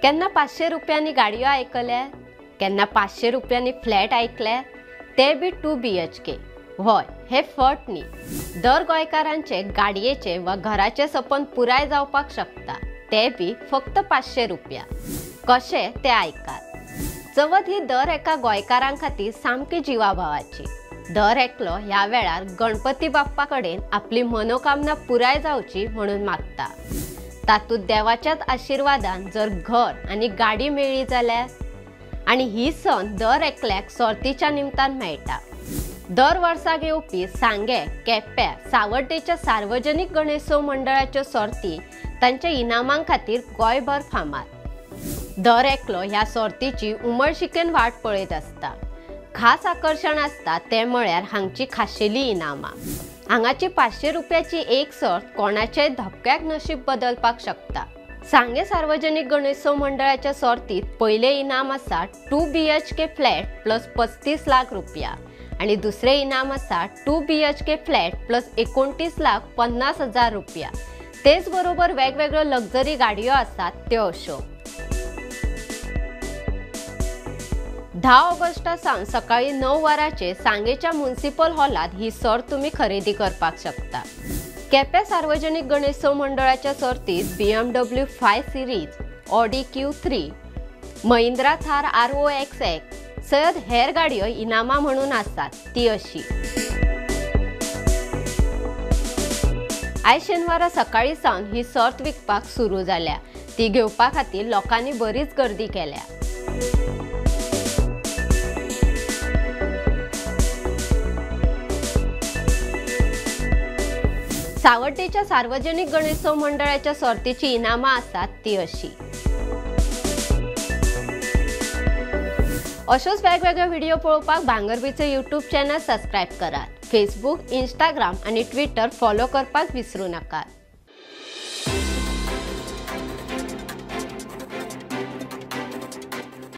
केन्ना 500 रुपयांनी गाडयो आयकल्या, केन्ना 500 रुपयांनी फ्लॅट आयकले, ते बी 2 BHK। होय, हे फट न्ही। दर गोंयकारांचे गाडयेचे वा घराचे सपन पुराय जावपाक शकता, ते बी फक्त 500 रुपया। कशे ते आयकात। चवथ ही दर एका गोंयकारां खातीर सामकी जिवाभावाची। दर एकलो ह्या वेळार गणपती बाप्पा कडेन आपली मनोकामना पुराय जावची म्हणून मागता। तातूंत देवाच्याच आशीर्वादान जर घर आनी गाडी मेळ्ळी जाल्यार, आनी ही सण दर एकल्याक सर्तीच्या निमतान मेळटा। दर वर्साक येवपी सांगे, केप्यां, सावड्डेच्या सार्वजनीक गणेशोत्सव मंडळाच्यो सर्ती तांच्या इनामां खातीर गोंयभर फामाद। दर एकलो ह्या सर्तीची उमळशिकेन वाट पळयत आसता। खास आकर्षण आसता ते म्हळ्यार हांगची खाशेली इनामां। हांगाची 500 रुपयाची एक सर्त कोणाचेय धपक्याक नशीब बदलपाक शकता। सांगे सार्वजनीक गणेशोत्सव मंडळाच्या सर्तीत पयले इनाम आसा 2 BHK फ्लॅट प्लस 35 लाख रुपया आणि दुसरे इनाम आसा 2 BHK फ्लॅट प्लस 29,50,000 रुपया। तेच बरोबर वेगवेगळ्यो लक्झरी गाडयो आसात त्यो अश्यो। 10 ऑगस्टा सावन सकाळी 9 वरांचेर सांगेच्या म्युनिसिपल हॉलात ही सर्त तुम्ही खरेदी करपाक शकता। केप्यां सार्वजनीक गणेशोत्सव मंडळाच्या सर्तीत BMW 5 series, Audi Q3, Mahindra Thar ROX सयत हेर गाडयो इनामां म्हणून आसात ती अशी। आयज शेनवारा सकाळी सावन ही सर्त विकपाक सुरू जाल्या। ती घेवपा खातीर लोकांनी बरीच गर्दी केल्या। सावड्डेच्या सार्वजनिक गणेशोत्सव मंडळाच्या सर्तीची इनामां आसात ती अशी। अशोच वेगवेगळे व्हिडिओ पळोवपाक भांगरभीचे यूट्यूब चॅनल सबस्क्राईब करात। फेसबुक, इंस्टाग्राम आणि ट्विटर फॉलो करपाक विसरू नकात।